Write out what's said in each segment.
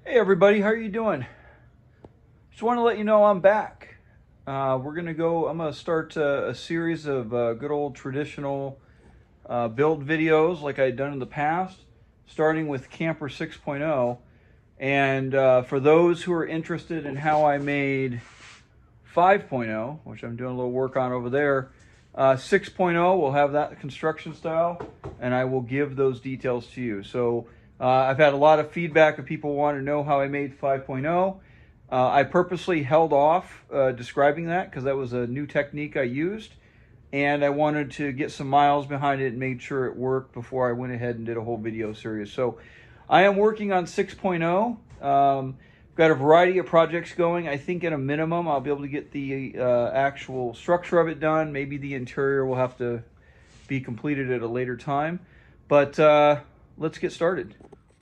Hey everybody, how are you doing? Just want to let you know I'm back. I'm gonna start a series of good old traditional build videos like I'd done in the past, starting with Camper 6.0. And for those who are interested in how I made 5.0, which I'm doing a little work on over there, 6.0 will have that construction style, and I will give those details to you. So I've had a lot of feedback of people wanting to know how I made 5.0. I purposely held off describing that because that was a new technique I used, and I wanted to get some miles behind it and made sure it worked before I went ahead and did a whole video series. So I am working on 6.0. Got a variety of projects going. I think at a minimum I'll be able to get the actual structure of it done. Maybe the interior will have to be completed at a later time. But let's get started.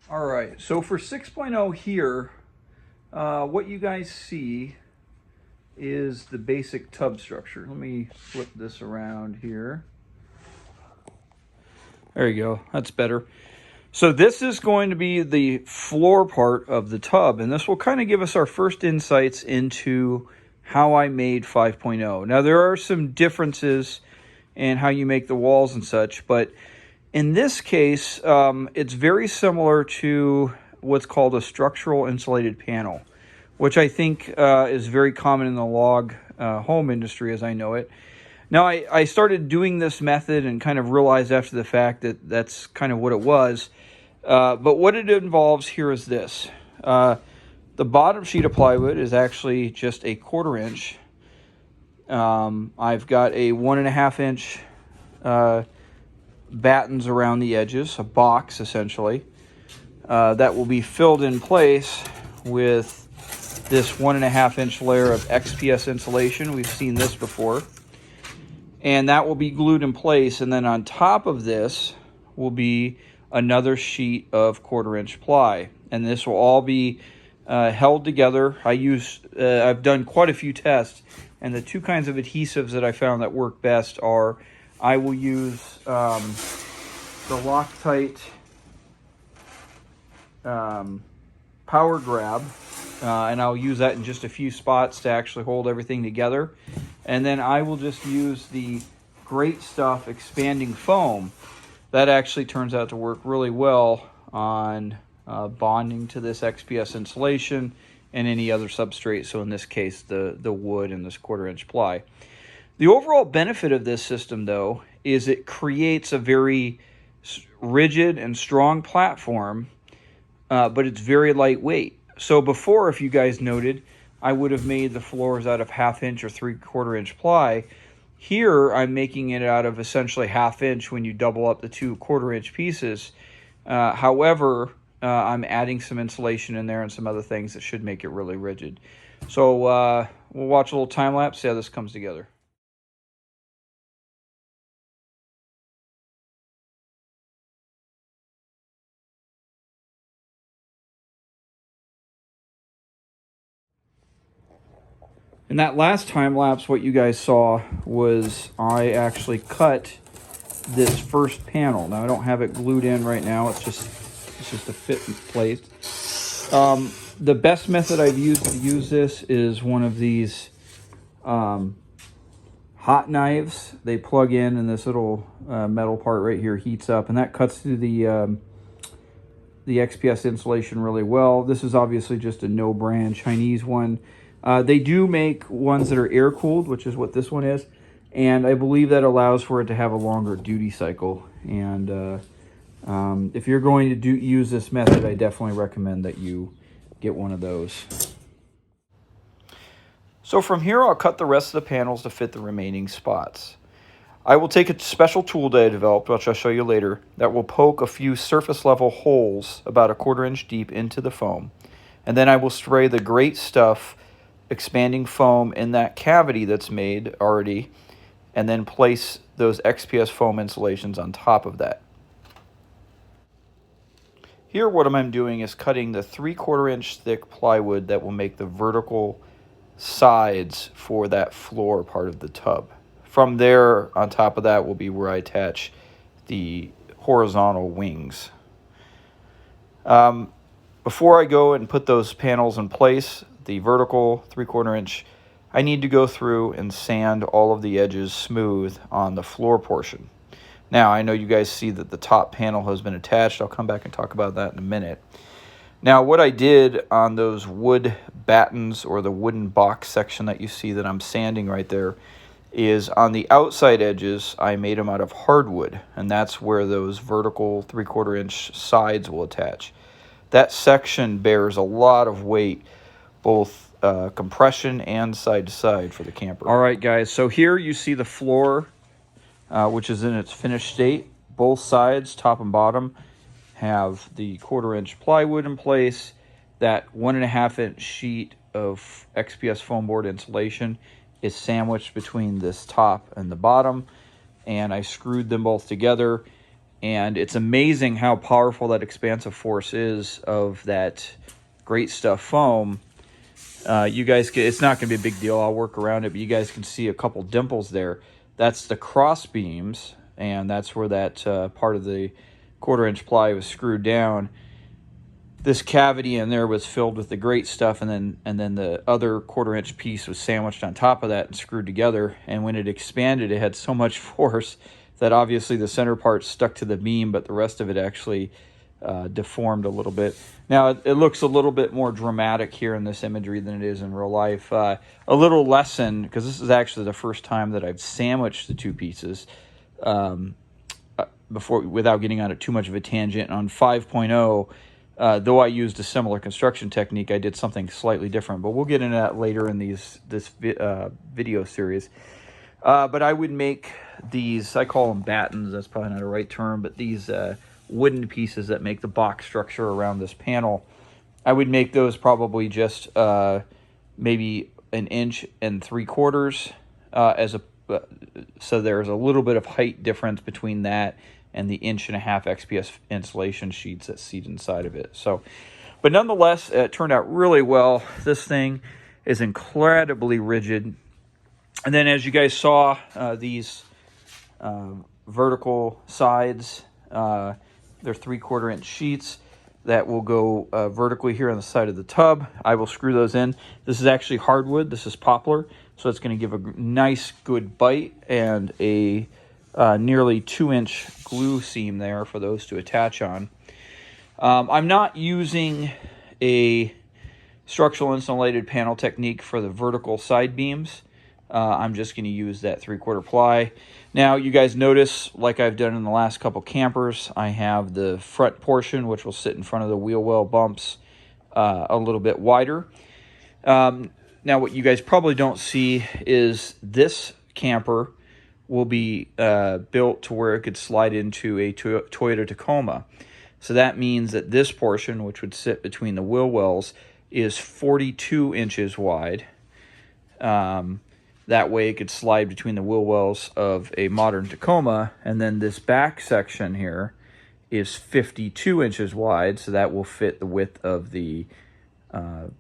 All right, so for 6.0 here, what you guys see is the basic tub structure. Let me flip this around here. There you go, that's better. So this is going to be the floor part of the tub, and this will kind of give us our first insights into how I made 5.0. Now there are some differences in how you make the walls and such, but in this case, it's very similar to what's called a structural insulated panel, which I think is very common in the log home industry as I know it. Now, I started doing this method and kind of realized after the fact that that's kind of what it was. But what it involves here is this. The bottom sheet of plywood is actually just a 1/4 inch. I've got a 1.5 inch battens around the edges, a box essentially, that will be filled in place with this 1.5 inch layer of XPS insulation. We've seen this before. And that will be glued in place, and then on top of this will be another sheet of 1/4 inch ply, and this will all be held together. I've done quite a few tests, and the two kinds of adhesives that I found that work best are I will use the Loctite Power Grab, and I'll use that in just a few spots to actually hold everything together. And then I will just use the Great Stuff expanding foam. That actually turns out to work really well on bonding to this XPS insulation and any other substrate. So in this case, the wood and this 1/4 inch ply. The overall benefit of this system, though, is it creates a very rigid and strong platform, but it's very lightweight. So before, if you guys noted, I would have made the floors out of 1/2 inch or 3/4 inch ply. Here, I'm making it out of essentially 1/2 inch when you double up the two 1/4 inch pieces. However, I'm adding some insulation in there and some other things that should make it really rigid. So we'll watch a little time lapse, see how this comes together. In that last time lapse, what you guys saw was I actually cut this first panel. Now I don't have it glued in right now. It's just a fit in place. The best method I've used to use this is one of these hot knives. They plug in, and this little metal part right here heats up, and that cuts through the XPS insulation really well. This is obviously just a no-brand Chinese one. They do make ones that are air-cooled, which is what this one is, and I believe that allows for it to have a longer duty cycle. And if you're going to use this method, I definitely recommend that you get one of those. So from here, I'll cut the rest of the panels to fit the remaining spots. I will take a special tool that I developed, which I'll show you later, that will poke a few surface level holes about a 1/4 inch deep into the foam. And then I will spray the Great Stuff expanding foam in that cavity that's made already, and then place those XPS foam insulations on top of that. Here what I'm doing is cutting the 3/4 inch thick plywood that will make the vertical sides for that floor part of the tub. From there, on top of that will be where I attach the horizontal wings. before I go and put those panels in place, the vertical 3/4 inch, I need to go through and sand all of the edges smooth on the floor portion. Now, I know you guys see that the top panel has been attached. I'll come back and talk about that in a minute. Now, what I did on those wood battens, or the wooden box section that you see that I'm sanding right there, is on the outside edges, I made them out of hardwood, and that's where those vertical 3/4 inch sides will attach. That section bears a lot of weight, both compression and side to side for the camper. All right, guys, so here you see the floor, which is in its finished state. Both sides, top and bottom, have the 1/4 inch plywood in place. That 1.5 inch sheet of XPS foam board insulation is sandwiched between this top and the bottom, and I screwed them both together. And it's amazing how powerful that expansive force is of that great stuff foam. You guys can, it's not going to be a big deal. I'll work around it, but you guys can see a couple dimples there. That's the cross beams, and that's where that part of the 1/4 inch ply was screwed down. This cavity in there was filled with the great stuff, and then the other 1/4 inch piece was sandwiched on top of that and screwed together. And when it expanded, it had so much force that obviously the center part stuck to the beam, but the rest of it actually deformed a little bit. Now, it looks a little bit more dramatic here in this imagery than it is in real life. A little lesson, because this is actually the first time that I've sandwiched the two pieces before, without getting on it too much of a tangent. On 5.0, though I used a similar construction technique, I did something slightly different, but we'll get into that later in this video series. But I would make these, I call them battens, that's probably not a right term, but these wooden pieces that make the box structure around this panel, I would make those probably just maybe 1.75 inches, so there's a little bit of height difference between that and the 1.5 inch XPS insulation sheets that seat inside of it. So, but nonetheless, it turned out really well. This thing is incredibly rigid. And then, as you guys saw, these vertical sides, they're 3/4 inch sheets that will go vertically here on the side of the tub. I will screw those in. This is actually hardwood. This is poplar, so it's going to give a nice, good bite, and a nearly 2-inch glue seam there for those to attach on. I'm not using a structural insulated panel technique for the vertical side beams. I'm just going to use that 3/4 ply. Now, you guys notice, like I've done in the last couple campers, I have the front portion, which will sit in front of the wheel well bumps, a little bit wider. Now, what you guys probably don't see is this camper will be built to where it could slide into a Toyota Tacoma. So that means that this portion, which would sit between the wheel wells, is 42 inches wide. That way it could slide between the wheel wells of a modern Tacoma. And then this back section here is 52 inches wide, so that will fit the width of the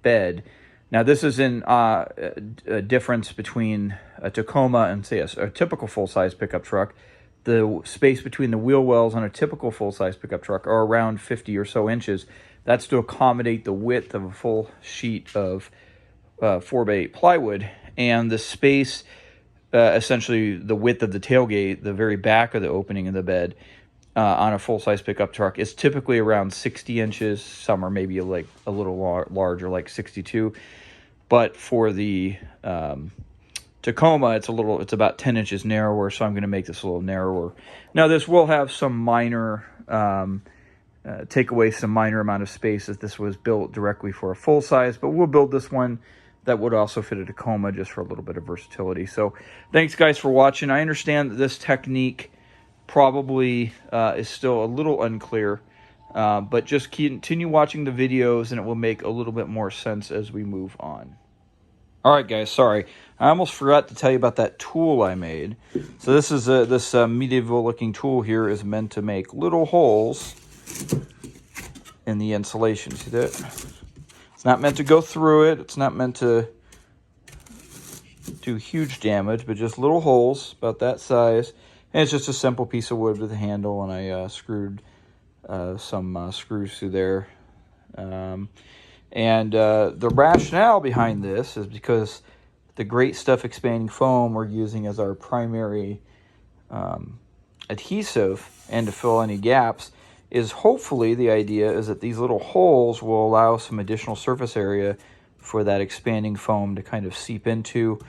bed. Now, this is in a difference between a Tacoma and, say, a typical full-size pickup truck. The space between the wheel wells on a typical full-size pickup truck are around 50 or so inches. That's to accommodate the width of a full sheet of 4x8 plywood. And the space, essentially the width of the tailgate, the very back of the opening of the bed on a full-size pickup truck is typically around 60 inches. Some are maybe like a little larger, like 62. But for the Tacoma, it's about 10 inches narrower, so I'm going to make this a little narrower. Now, this will have some minor, take away some minor amount of space if this was built directly for a full-size, but we'll build this one that would also fit a Tacoma just for a little bit of versatility. So thanks, guys, for watching. I understand that this technique probably is still a little unclear, but just continue watching the videos and it will make a little bit more sense as we move on. All right, guys, sorry. I almost forgot to tell you about that tool I made. So this is this medieval-looking tool here is meant to make little holes in the insulation. See that? It's not meant to go through it. It's not meant to do huge damage, but just little holes about that size. And it's just a simple piece of wood with a handle, and I screwed some screws through there The rationale behind this is because the Great Stuff expanding foam we're using as our primary adhesive, and to fill any gaps, is hopefully the idea is that these little holes will allow some additional surface area for that expanding foam to kind of seep into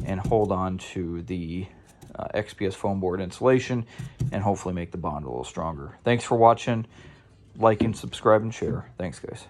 and hold on to the XPS foam board insulation, and hopefully make the bond a little stronger. Thanks for watching. Like and subscribe and share. Thanks, guys.